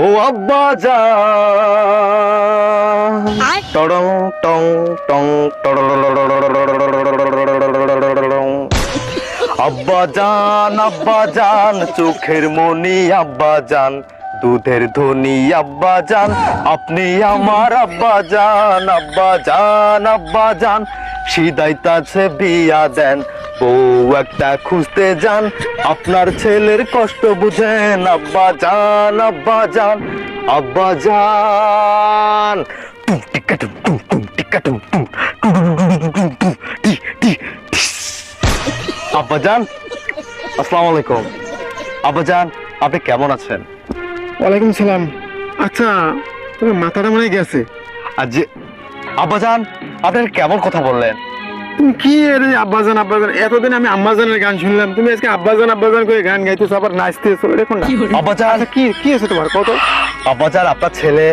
ও আব্বা জান টং টং টং আব্বা জান চোখের মনি আব্বা জান দুধের ধনী আব্বা জান আপনি আমার আব্বা জান সিদাইতাছে বিয়া দেন বউ একটা খুঁজতে যান আপনার ছেলের কষ্ট বুঝেন আব্বা জান আব্বা জান আব্বা জান আসসালামু আলাইকুম। আব্বা জান আপনি কেমন আছেন? ওয়ালাইকুম সালাম। আচ্ছা তোমার মাথাটা মনে গেছে। আর যে আব্বা জান আপনি কেমন কথা বললেন? তুমি কি আব্বাজান এতদিন আমি আম্মাজানের গান শুনলাম, তুমি আজকে আব্বাজান করে গান গাইতেছো, আবার নাচতেছো, দেখুন না। আব্বা জান কি আছে তোমার কত? আব্বা জান আপনার ছেলে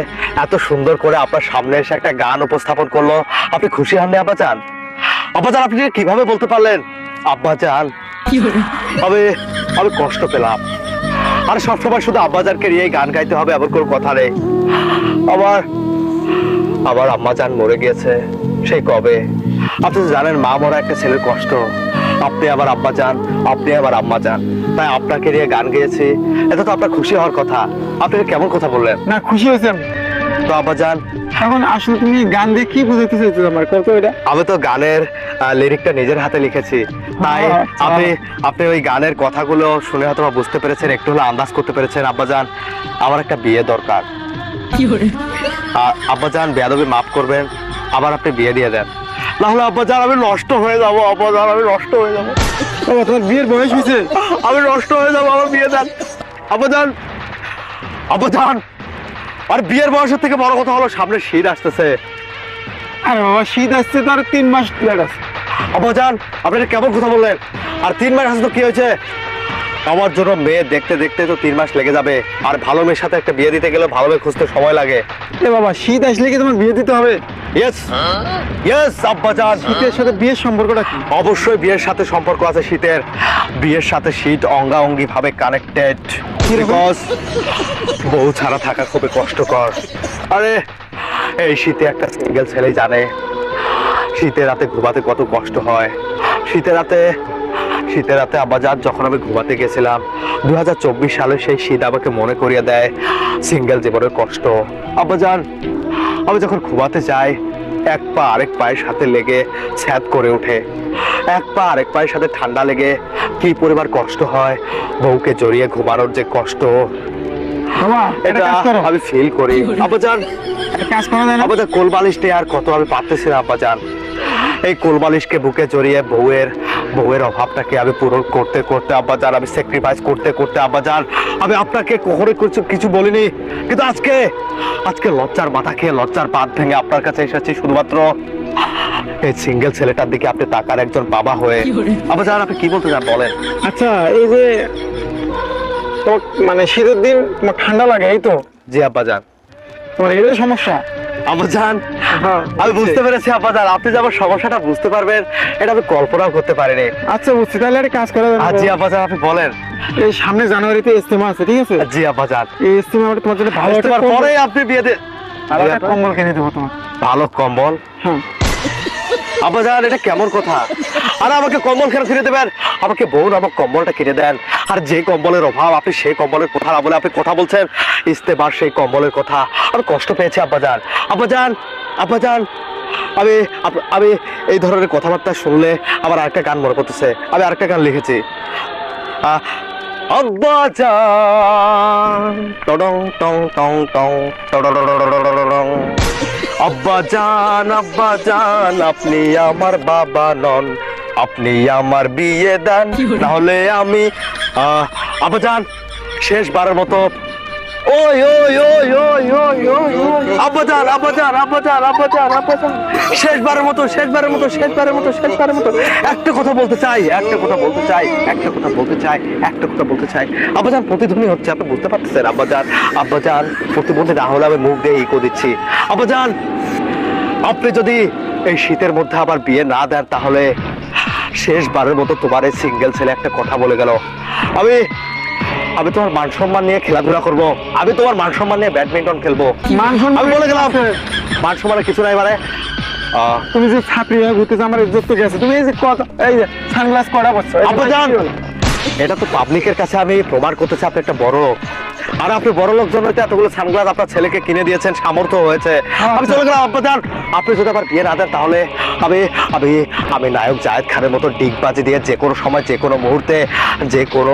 এত সুন্দর করে আপনার সামনে এসে একটা গান উপস্থাপন করলো, আপনি খুশি হননি আব্বা জান? আব্বা জান আপনি কিভাবে বলতে পারলেন? আব্বা জান আমি কষ্ট পেলাম, আর সবসময় শুধু আব্বা জানকে নিয়ে গান গাইতে হবে এমন কোনো কথা নেই। আবার আম্মা জান মরে গিয়েছে সেই কবে। আপনি তো জানেন মা মরা একটা ছেলের কষ্ট। আপনি আবার আব্বা জান, আপনি আবার আম্মা জান, তাই আপনাকে নিয়ে গান গেয়েছি, এটা তো আপনার খুশি হওয়ার কথা। আপনি কেমন কথা বললেন? না খুশি হয়েছে আমি। তো আব্বা জান এখন আসলে তুমি গান দিয়ে কি বুঝাতে চাইছো আমার কত? এটা আমি তো গানের লিরিকটা নিজের হাতে লিখেছি, তাই আপনি ওই গানের কথাগুলো শুনে হয়তো বুঝতে পেরেছেন, একটু হলে আন্দাজ করতে পেরেছেন। আব্বা জান আমার একটা বিয়ে দরকার। আব্বা জান বেয়াদবি মাফ করবেন, আবার আপনি বিয়ে দিয়ে দেন, না হলে আব্বা জান আমি নষ্ট হয়ে যাবো। আব্বা জান আমি নষ্ট হয়ে যাবো। বাবা তোমার বিয়ের বয়স হয়েছে, আমি নষ্ট হয়ে যাবো, আমার বিয়ে দেন আব্বা জান। আর বিয়ের বয়সের থেকে বড় কথা হলো সামনে শীত আসতেছে। আরে বাবা শীত আসছে তো আর 3 মাস লেট আছে। আব্বা জান আপনি কেমন কথা বললেন? আর 3 মাস আসলে তো কি হয়েছে? আমার জন্য মেয়ে দেখতে দেখতে তো 3 মাস লেগে যাবে, আর ভালো মেয়ের সাথে একটা বিয়ে দিতে গেলে ভালো মেয়ে খুঁজতে সময় লাগে। এ বাবা শীত আসলে কি তোমার বিয়ে দিতে হবে? ইয়েস আব্বা জান। শীতের সাথে বিয়ের সম্পর্কটা কি? অবশ্যই বিয়ের সাথে সম্পর্ক আছে শীতের। বিয়ের সাথে শীত অঙ্গাঅঙ্গি ভাবে কানেক্টেড, বিকজ বউ ছাড়া থাকা খুবই কষ্টকর। আরে এই শীতে একটা সিঙ্গেল ছেলে জানে শীতের রাতে ঘুমাতে কত কষ্ট হয়। শীতের রাতে আব্বাজান যখন আমি ঘুমাতে গেছিলাম 2024 সালে, সেই শীত আমাকে মনে করিয়ে দেয় সিঙ্গেল জীবনের কষ্ট। আব্বাজান আমি যখন ঘুমাতে যাই এক পা আরেক পায়ের সাথে লেগে ছ্যাদ করে ওঠে, এক পা আরেক পায়ের সাথে ঠান্ডা লেগে কি পরিমাণ কষ্ট হয়। বউকে জড়িয়ে ঘুমানোর যে কষ্ট এটা আমি ফিল করি। আব্বাজান আমাদের কোলবালিশটা আর কত আমি পারতেছি না আব্বাজান। এই কোলবালিশকে বুকে জড়িয়ে বউয়ের অভাবটাকে আমি পূরণ করতে করতে আব্বাজান, আমি স্যাক্রিফাইস করতে করতে আব্বাজান, আমি আপনাকে কখনো কিছু বলিনি, কিন্তু আজকে লজ্জার মাথা খেয়ে লজ্জার বাঁধ ভেঙে আপনার কাছে এসেছি শুধুমাত্র এই সিঙ্গেল ছেলেটার দিকে আপনি তাকার একজন বাবা হয়ে। আব্বাজান আপনি কি বলতে চান বলেন? আচ্ছা এই যে মানে শীতের দিন তোমার ঠান্ডা লাগে, এই তো? জি আব্বাজান। তোমার এটাই সমস্যা? আব্বাজান আমি বুঝতে পেরেছি আব্বাজান, আপনি যে আমার সমস্যাটা বুঝতে পারবেন এটা আমি কল্পনাও করতে পারিনি। আচ্ছা বুঝছি, তাহলে একটা কাজ করা যাবে। জি আব্বাজান আপনি বলেন। এই সামনে জানুয়ারিতে ইজতেমা আছে, ঠিক আছে? জি আব্বাজান। এই ইজতেমা তোমার জন্য ভালো একটা পরে আপনি বিয়ে দেন, আর একটা কম্বল কিনে দেবো তোমার। ভালো কম্বল? হ্যাঁ। আব্বাজান এটা কেমন কথা? আর আমাকে কম্বল কেন কিনে দেবেন? আমাকে বউ নামক কম্বলটা কিনে দেন। আর যে কম্বলের অভাব আপনি সেই কম্বলের কথা না বলে আপনি কথা বলছেন ইস্তেমার সেই কম্বলের কথা। আমি কষ্ট পেয়েছি আব্বাজান। আমি এই ধরনের কথাবার্তা শুনলে আমার আরেকটা গান মনে পড়তেছে, আমি আরেকটা গান লিখেছি। আব্বাজান টং টং টং টং টং আব্বাজান আপনি আমার বাবা নন, আপনি আমার বিয়ে দেন, তাহলে আমি আব্বাজান শেষবারের মতো ওই ওই ওই ওই ওই ওই আব্বাজান শেষবারের মতো একটা কথা বলতে চাই আব্বাজান প্রতিধ্বনি হচ্ছে, আপনি বুঝতে পারতেছেন? আব্বাজান প্রতিবন্ধী না হলে আমি মুখ দিয়ে ইকো দিচ্ছি। আব্বাজান আপনি যদি এই শীতের মধ্যে আবার বিয়ে না দেন তাহলে শেষবারের মতো তোমার এই সিঙ্গেল ছেলে একটা কথা বলে গেল, আমি তোমার মান সম্মান নিয়ে খেলাধুলা করব, আমি তোমার মান সম্মান নিয়ে ব্যাডমিন্টন খেলবো। মান সম্মান আমি বলে গেলাম আছে। মান সম্মানের কিছু নাই মানে তুমি যে ছাত্রী হয়ে ঘুরতেছো আমার ইজ্জত তো গেছে। তুমি এই যে কথা এই যে সানগ্লাস করা বসছো আব্বাজান, এটা তো পাবলিকের কাছে আমি প্রমাণ করতেছি আপনি একটা বড় লোক। আর আপনি বড় লোক জন্য তো এতগুলো সানগ্লাস আপনার ছেলেকে কিনে দিয়েছেন, সামর্থ্য হয়েছে। আমি চলে গেলাম আব্বাজান। আপনি যদি আবার বিয়ে না দেন তাহলে আমি আমি আমি নায়ক জায়েদ খানের মতো ডিগবাজি দিয়ে যে কোনো সময় যে কোনো মুহূর্তে যে কোনো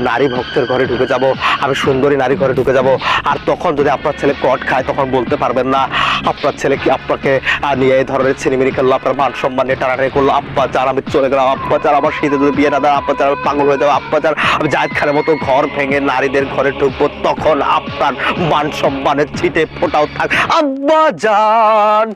নারী ভক্তের ঘরে ঢুকে যাব, আমি সুন্দরী নারী ঘরে ঢুকে যাব। আর তখন যদি আপনার ছেলে কট খায় তখন বলতে পারবেন না আপনার ছেলে কি আপনাকে নিয়ে এই ধরনের ছিনিমিনি করলো, আপনার মান সম্মান নিয়ে টানাটানি করলো। আব্বাজান আমি চলে গেলাম আব্বাজান, আমার শীতে যদি বিয়ে না দেয় আব্বাজান আমি পাগল হয়ে যাবো আব্বাজান। আমি জায়েদ খানের মতো ঘর ভেঙে নারীদের ঘরে ঢুকবো, তখন আপনার মান সম্মানের ছিটে ফোটাও থাক আব্বাজান।